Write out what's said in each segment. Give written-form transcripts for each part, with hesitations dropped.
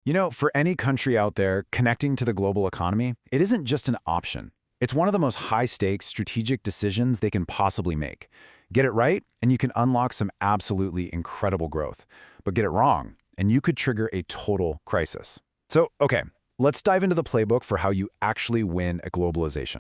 You know, for any country out there, connecting to the global economy, it isn't just an option. It's one of the most high-stakes strategic decisions they can possibly make. Get it right, and you can unlock some absolutely incredible growth. But get it wrong, and you could trigger a total crisis. So, okay, let's dive into the playbook for how you actually win at globalization.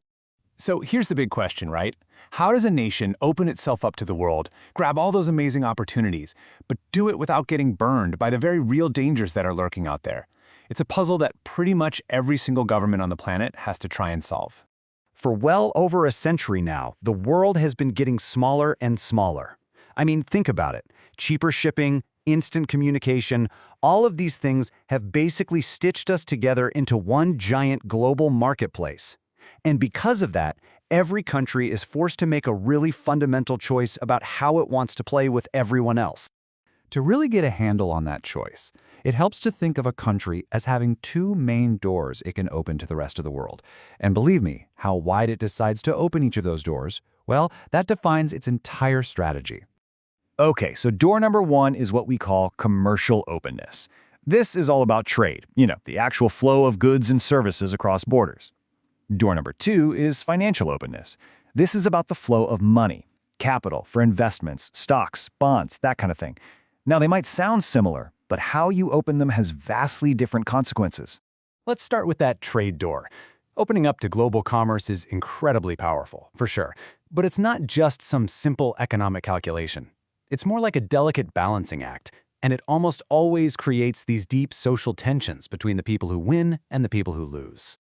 So here's the big question, right? How does a nation open itself up to the world, grab all those amazing opportunities, but do it without getting burned by the very real dangers that are lurking out there? It's a puzzle that pretty much every single government on the planet has to try and solve. For well over a century now, the world has been getting smaller and smaller. I mean, think about it. Cheaper shipping, instant communication, all of these things have basically stitched us together into one giant global marketplace. And because of that, every country is forced to make a really fundamental choice about how it wants to play with everyone else. To really get a handle on that choice, it helps to think of a country as having two main doors it can open to the rest of the world. And believe me, how wide it decides to open each of those doors, well, that defines its entire strategy. Okay, so door number one is what we call commercial openness. This is all about trade, the actual flow of goods and services across borders. Door number two is financial openness. This is about the flow of money, capital for investments, stocks, bonds, that kind of thing. Now, they might sound similar, but how you open them has vastly different consequences. Let's start with that trade door. Opening up to global commerce is incredibly powerful, for sure. But it's not just some simple economic calculation. It's more like a delicate balancing act, and it almost always creates these deep social tensions between the people who win and the people who lose.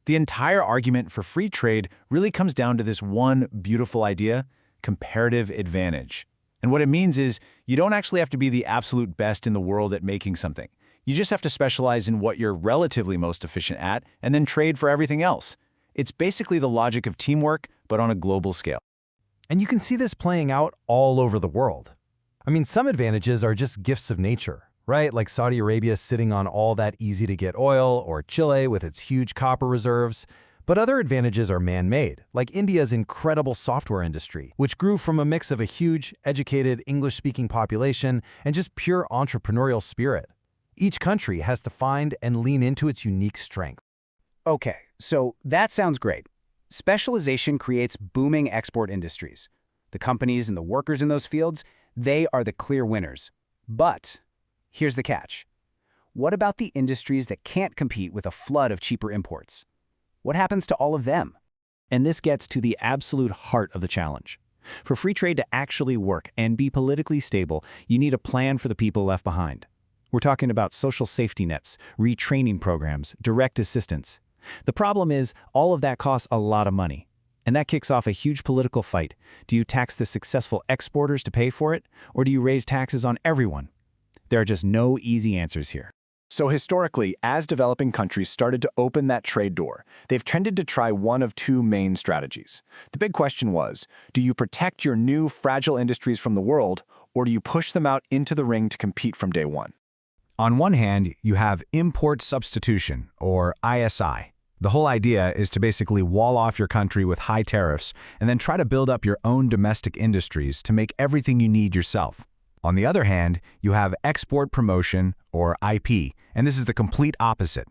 The entire argument for free trade really comes down to this one beautiful idea: comparative advantage. And what it means is you don't actually have to be the absolute best in the world at making something. You just have to specialize in what you're relatively most efficient at and then trade for everything else. It's basically the logic of teamwork, but on a global scale. And you can see this playing out all over the world. I mean, some advantages are just gifts of nature, right? Like Saudi Arabia sitting on all that easy-to-get oil, or Chile with its huge copper reserves. But other advantages are man-made, like India's incredible software industry, which grew from a mix of a huge, educated, English-speaking population and just pure entrepreneurial spirit. Each country has to find and lean into its unique strength. Okay, so that sounds great. Specialization creates booming export industries. The companies and the workers in those fields, they are the clear winners. But here's the catch. What about the industries that can't compete with a flood of cheaper imports? What happens to all of them? And this gets to the absolute heart of the challenge. For free trade to actually work and be politically stable, you need a plan for the people left behind. We're talking about social safety nets, retraining programs, direct assistance. The problem is, all of that costs a lot of money. And that kicks off a huge political fight. Do you tax the successful exporters to pay for it, or do you raise taxes on everyone? There are just no easy answers here. So historically, as developing countries started to open that trade door, they've tended to try one of two main strategies. The big question was, do you protect your new fragile industries from the world, or do you push them out into the ring to compete from day one? On one hand, you have import substitution, or ISI. The whole idea is to basically wall off your country with high tariffs and then try to build up your own domestic industries to make everything you need yourself. On the other hand, you have export promotion, or IP, and this is the complete opposite.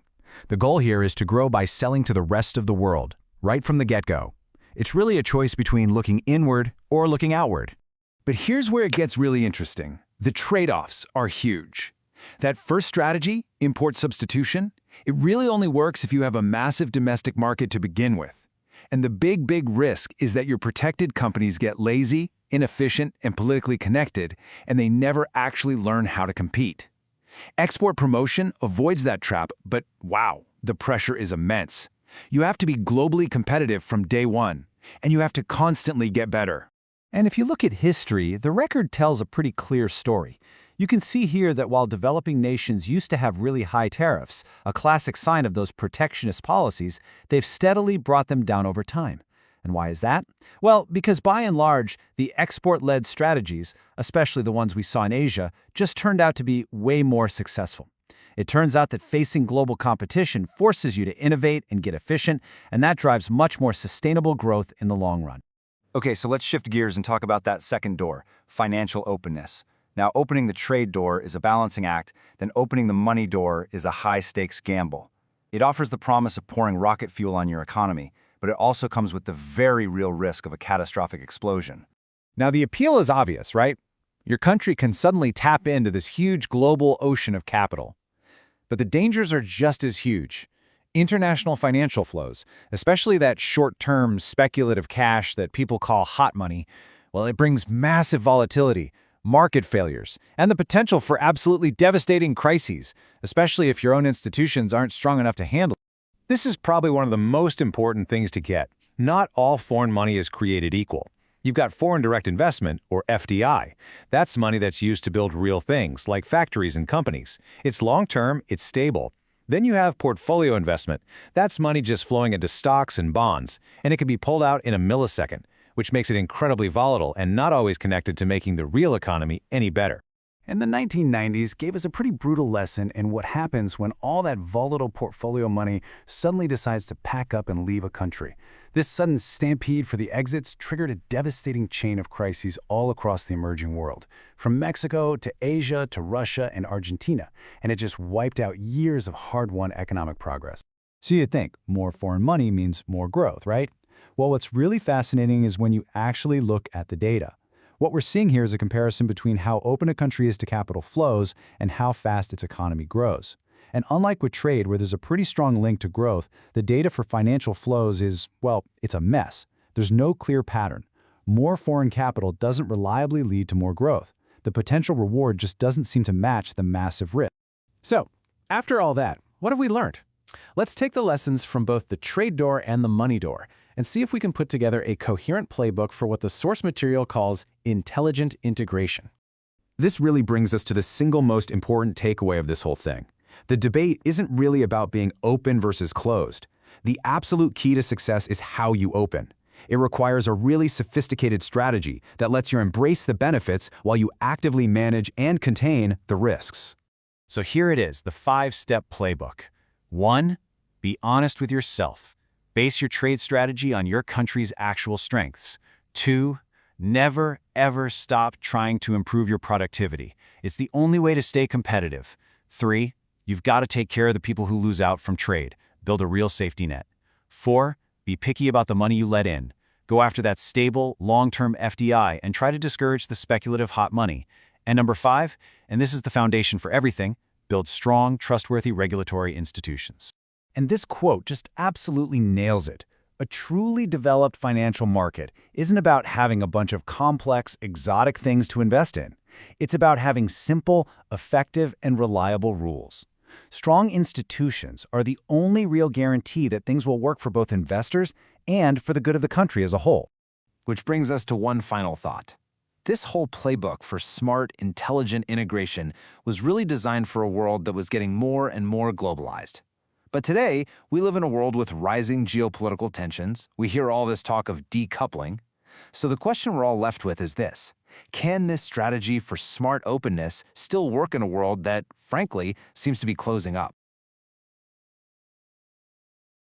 The goal here is to grow by selling to the rest of the world, right from the get-go. It's really a choice between looking inward or looking outward. But here's where it gets really interesting. The trade-offs are huge. That first strategy, import substitution, it really only works if you have a massive domestic market to begin with. And the big risk is that your protected companies get lazy, inefficient, and politically connected, and they never actually learn how to compete. Export promotion avoids that trap, but wow, the pressure is immense. You have to be globally competitive from day one, and you have to constantly get better. And if you look at history, the record tells a pretty clear story. You can see here that while developing nations used to have really high tariffs, a classic sign of those protectionist policies, they've steadily brought them down over time. And why is that? Well, because by and large, the export-led strategies, especially the ones we saw in Asia, just turned out to be way more successful. It turns out that facing global competition forces you to innovate and get efficient, and that drives much more sustainable growth in the long run. Okay, so let's shift gears and talk about that second door, financial openness. Now, opening the trade door is a balancing act, then opening the money door is a high-stakes gamble. It offers the promise of pouring rocket fuel on your economy, but it also comes with the very real risk of a catastrophic explosion. Now, the appeal is obvious, right? Your country can suddenly tap into this huge global ocean of capital. But the dangers are just as huge. International financial flows, especially that short-term speculative cash that people call hot money, well, it brings massive volatility, market failures, and the potential for absolutely devastating crises, especially if your own institutions aren't strong enough to handle it. This is probably one of the most important things to get. Not all foreign money is created equal. You've got foreign direct investment, or FDI. That's money that's used to build real things, like factories and companies. It's long-term, it's stable. Then you have portfolio investment. That's money just flowing into stocks and bonds, and it can be pulled out in a millisecond, which makes it incredibly volatile and not always connected to making the real economy any better. And the 1990s gave us a pretty brutal lesson in what happens when all that volatile portfolio money suddenly decides to pack up and leave a country. This sudden stampede for the exits triggered a devastating chain of crises all across the emerging world, from Mexico to Asia to Russia and Argentina, and it just wiped out years of hard-won economic progress. So you'd think more foreign money means more growth, right? Well, what's really fascinating is when you actually look at the data. What we're seeing here is a comparison between how open a country is to capital flows and how fast its economy grows. And unlike with trade, where there's a pretty strong link to growth, the data for financial flows is, well, it's a mess. There's no clear pattern. More foreign capital doesn't reliably lead to more growth. The potential reward just doesn't seem to match the massive risk. So, after all that, what have we learned? Let's take the lessons from both the trade door and the money door and see if we can put together a coherent playbook for what the source material calls intelligent integration. This really brings us to the single most important takeaway of this whole thing. The debate isn't really about being open versus closed. The absolute key to success is how you open. It requires a really sophisticated strategy that lets you embrace the benefits while you actively manage and contain the risks. So here it is, the 5-step playbook. 1. Be honest with yourself. Base your trade strategy on your country's actual strengths. 2. Never, ever stop trying to improve your productivity. It's the only way to stay competitive. 3. You've got to take care of the people who lose out from trade. Build a real safety net. 4. Be picky about the money you let in. Go after that stable, long-term FDI and try to discourage the speculative hot money. And number 5, and this is the foundation for everything, build strong, trustworthy regulatory institutions. And this quote just absolutely nails it. A truly developed financial market isn't about having a bunch of complex, exotic things to invest in. It's about having simple, effective, and reliable rules. Strong institutions are the only real guarantee that things will work for both investors and for the good of the country as a whole. Which brings us to one final thought. This whole playbook for smart, intelligent integration was really designed for a world that was getting more and more globalized. But today, we live in a world with rising geopolitical tensions. We hear all this talk of decoupling. So the question we're all left with is this: can this strategy for smart openness still work in a world that, frankly, seems to be closing up?